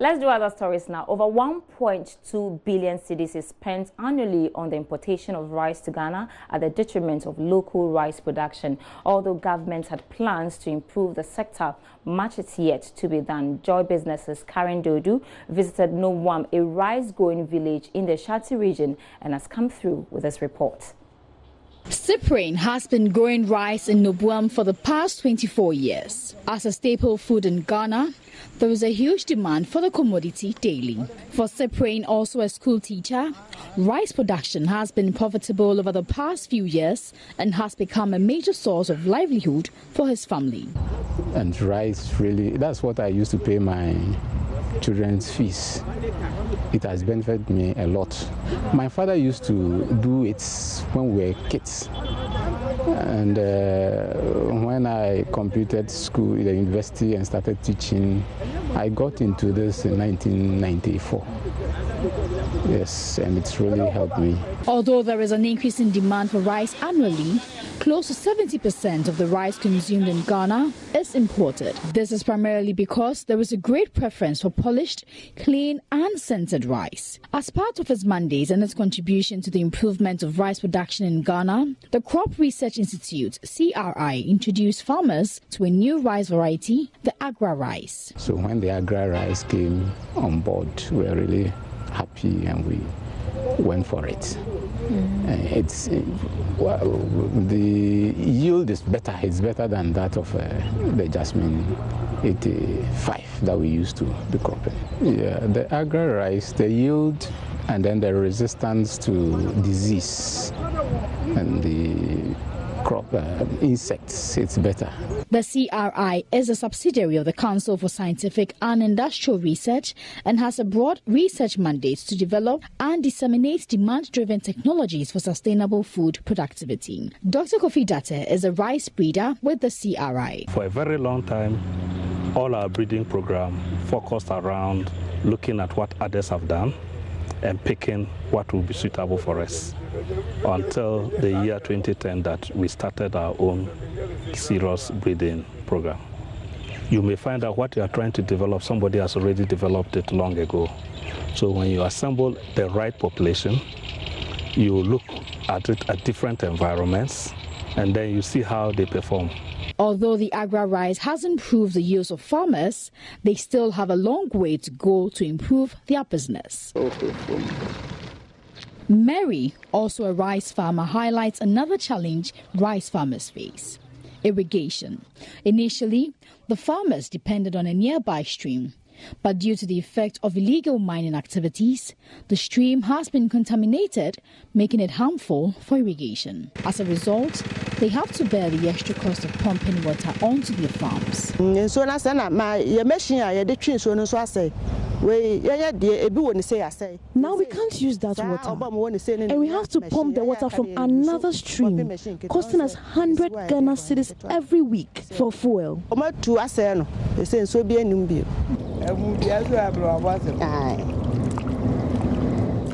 Let's do other stories now. Over 1.2 billion cedis is spent annually on the importation of rice to Ghana at the detriment of local rice production. Although government had plans to improve the sector, much is yet to be done. Joy Business's Karen Dodu visited Nowam, a rice-growing village in the Shati region, and has come through with this report. Cyprian has been growing rice in Nowam for the past 24 years. As a staple food in Ghana, there is a huge demand for the commodity daily. For Cyprian, also a school teacher, rice production has been profitable over the past few years and has become a major source of livelihood for his family. And rice, really, that's what I used to pay my children's fees. It has benefited me a lot. My father used to do it when we were kids. And when I completed school at the university and started teaching, I got into this in 1994. Yes, and it's really helped me. Although there is an increase in demand for rice annually, close to 70% of the rice consumed in Ghana is imported. This is primarily because there is a great preference for polished, clean and scented rice. As part of its mandates and its contribution to the improvement of rice production in Ghana, the Crop Research Institute, CRI, introduced farmers to a new rice variety, the Agra rice. So when the Agra rice came on board, we were really happy and we went for it. The yield is better. It's better than that of the Jasmine 85 that we used to be cropping. Yeah, the Agra rice, the yield and then the resistance to disease and the crop insects, it's better. The CRI is a subsidiary of the Council for Scientific and Industrial Research and has a broad research mandate to develop and disseminate demand-driven technologies for sustainable food productivity. Dr. Kofi Date is a rice breeder with the CRI. For a very long time, all our breeding program focused around looking at what others have done and picking what will be suitable for us, until the year 2010 that we started our own serious breeding program. You may find that what you are trying to develop, somebody has already developed it long ago. So when you assemble the right population, you look at it at different environments and then you see how they perform. Although the Agra rice has improved the yields of farmers, they still have a long way to go to improve their business. Mary, also a rice farmer, highlights another challenge rice farmers face: irrigation. Initially, the farmers depended on a nearby stream, but due to the effect of illegal mining activities, the stream has been contaminated, making it harmful for irrigation. As a result, they have to bear the extra cost of pumping water onto their farms. Now we can't use that water, and we have to pump the water from another stream, costing us 100 Ghana cedis every week for fuel.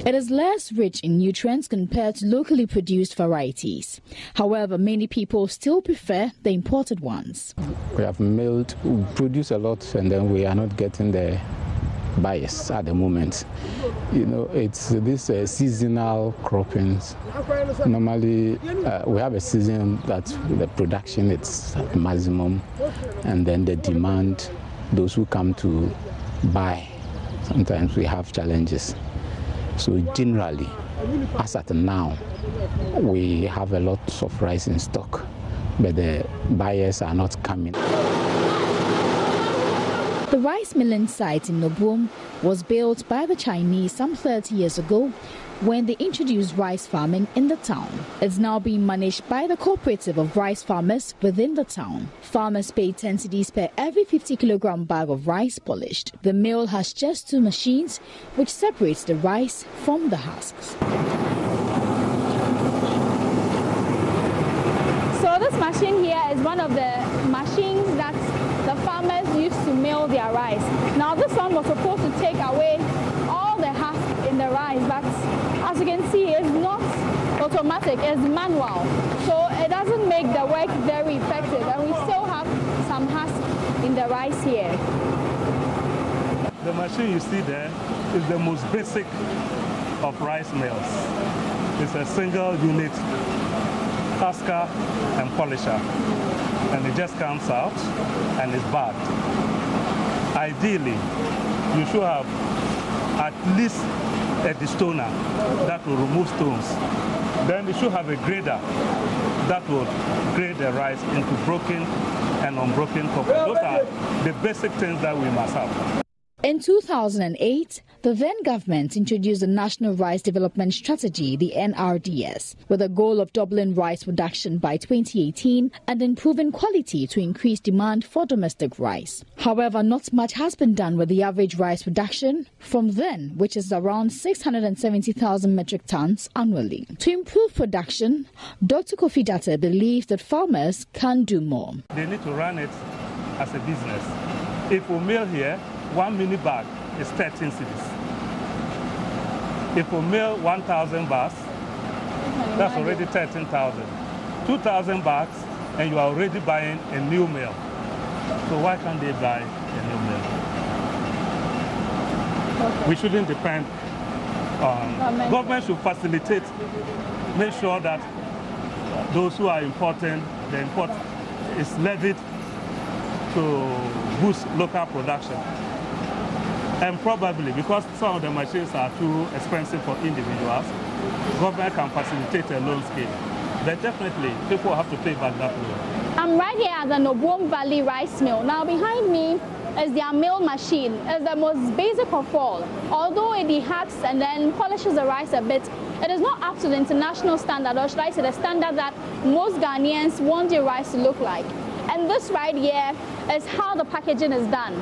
It is less rich in nutrients compared to locally produced varieties. However, many people still prefer the imported ones. We have milled, we produce a lot, and then we are not getting the buyers at the moment. You know, it's this seasonal croppings. Normally, we have a season that the production is at maximum, and then the demand, those who come to buy, sometimes we have challenges. So generally, as at now, we have a lot of rice in stock, but the buyers are not coming. The rice milling site in Nobum was built by the Chinese some 30 years ago when they introduced rice farming in the town. It's now being managed by the cooperative of rice farmers within the town. Farmers pay 10 cedis per every 50-kilogram bag of rice polished. The mill has just 2 machines which separates the rice from the husks. So this machine here is one of the machines that the farmers used to mill their rice. Now this one was supposed to take away all the husk in the rice, but as you can see, it's not automatic, it's manual. So it doesn't make the work very effective, and we still have some husk in the rice here. The machine you see there is the most basic of rice mills. It's a single unit husker and polisher, and it just comes out and is bagged. Ideally, you should have at least a destoner that will remove stones. Then you should have a grader that will grade the rice into broken and unbroken copper. Those are the basic things that we must have. In 2008, the then government introduced the National Rice Development Strategy, the NRDS, with a goal of doubling rice production by 2018 and improving quality to increase demand for domestic rice. However, not much has been done with the average rice production from then, which is around 670,000 metric tons annually. To improve production, Dr. Kofi Datta believes that farmers can do more. They need to run it as a business. If we mill here, 1 mini bag is 13 cedis. If we mill 1,000 bags, that's already 13,000. 2,000 bags, and you are already buying a new mill. So why can't they buy a new mill? Okay. We shouldn't depend on government. Should facilitate, make sure that those who are importing, the import is levied to boost local production. And probably because some of the machines are too expensive for individuals, government can facilitate a loan scheme. But definitely, people have to pay back that loan. I'm right here at the Nobom Valley Rice Mill. Now behind me is their mill machine. It's the most basic of all. Although it dehacks and then polishes the rice a bit, it is not up to the international standard, or should I say the standard that most Ghanaians want their rice to look like. And this right here is how the packaging is done.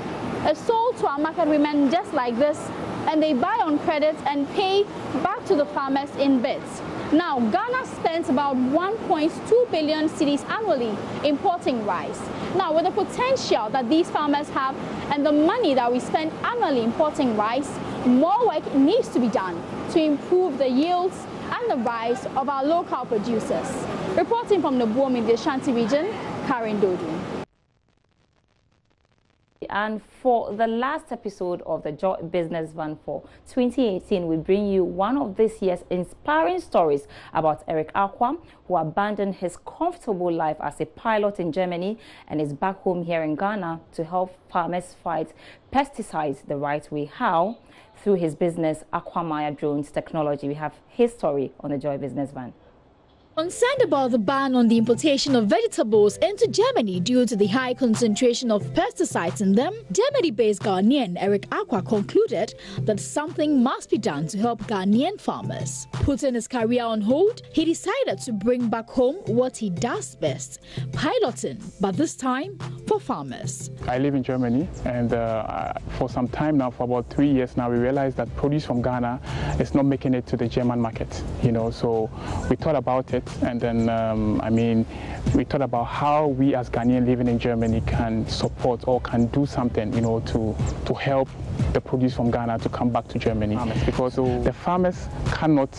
It's sold to our market women just like this, and they buy on credit and pay back to the farmers in bits. Now, Ghana spends about 1.2 billion cedis annually importing rice. Now, with the potential that these farmers have and the money that we spend annually importing rice, more work needs to be done to improve the yields and the rise of our local producers. Reporting from the Boom in the Ashanti region, Karen Dodu. And for the last episode of the Joy Business Van for 2018, we bring you one of this year's inspiring stories about Eric Aqua, who abandoned his comfortable life as a pilot in Germany and is back home here in Ghana to help farmers fight pesticides the right way. How? Through his business, Aquamaya Drones Technology. We have his story on the Joy Business Van. Concerned about the ban on the importation of vegetables into Germany due to the high concentration of pesticides in them, Germany-based Ghanaian Eric Aqua concluded that something must be done to help Ghanaian farmers. Putting his career on hold, he decided to bring back home what he does best, piloting, but this time for farmers. I live in Germany, and for some time now, for about 3 years now, we realized that produce from Ghana is not making it to the German market, so we thought about it. And then, we thought about how we as Ghanaians living in Germany can support or can do something, to help the produce from Ghana to come back to Germany. Because the farmers cannot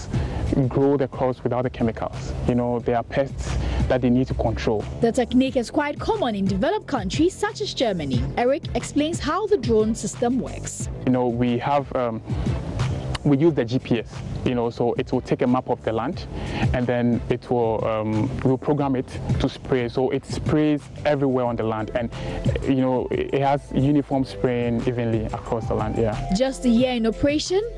grow the crops without the chemicals. There are pests that they need to control. The technique is quite common in developed countries such as Germany. Eric explains how the drone system works. We have we use the GPS, so it will take a map of the land, and then it will we'll program it to spray, so it sprays everywhere on the land, and it has uniform spraying evenly across the land. Just a year in operation,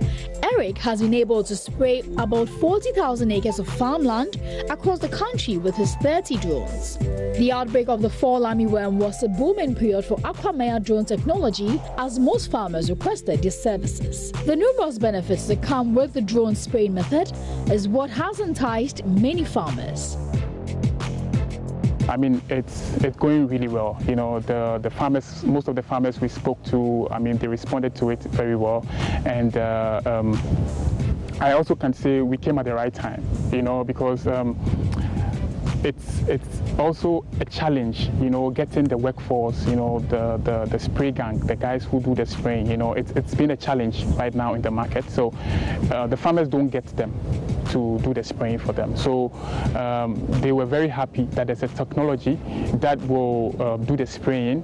Eric has been able to spray about 40,000 acres of farmland across the country with his 30 drones. The outbreak of the fall armyworm was a booming period for Aquamaya Drone Technology, as most farmers requested their services. The numerous benefits that come with the drone spraying method is what has enticed many farmers. It's going really well. The farmers, most of the farmers we spoke to, they responded to it very well. And I also can say we came at the right time, because it's also a challenge, you know, getting the workforce, you know, the spray gang, the guys who do the spraying, you know, it's been a challenge right now in the market. So the farmers don't get them to do the spraying for them. So they were very happy that there's a technology that will do the spraying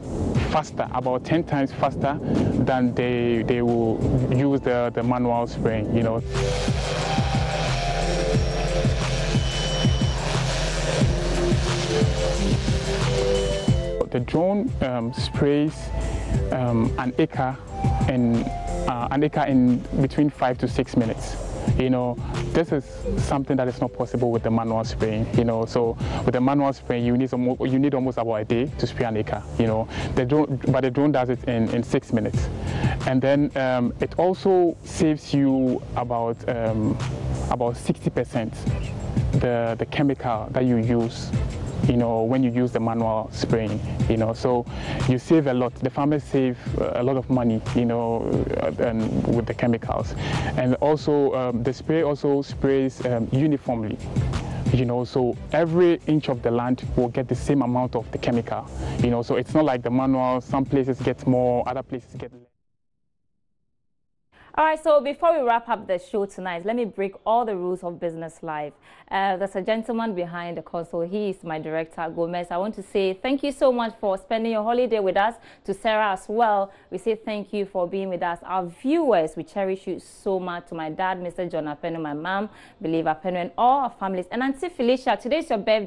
faster, about 10 times faster than they will use the manual spraying, you know. The drone sprays an acre in between 5 to 6 minutes. You know, this is something that is not possible with the manual spraying. You know, so with the manual spraying, you need almost about a day to spray an acre. You know, but the drone does it in 6 minutes, and then it also saves you about 60% the chemical that you use, you know, when you use the manual spraying, you know, so you save a lot. The farmers save a lot of money, you know, with the chemicals. And also the spray also sprays uniformly, you know, so every inch of the land will get the same amount of the chemical, you know, so it's not like the manual, some places get more, other places get less. All right, so before we wrap up the show tonight, let me break all the rules of business life. There's a gentleman behind the console. He is my director, Gomez. I want to say thank you so much for spending your holiday with us. To Sarah as well, we say thank you for being with us. Our viewers, we cherish you so much. To my dad, Mr. John Apenu, my mom, Believer Apenu, and all our families. And Auntie Felicia, today's your birthday.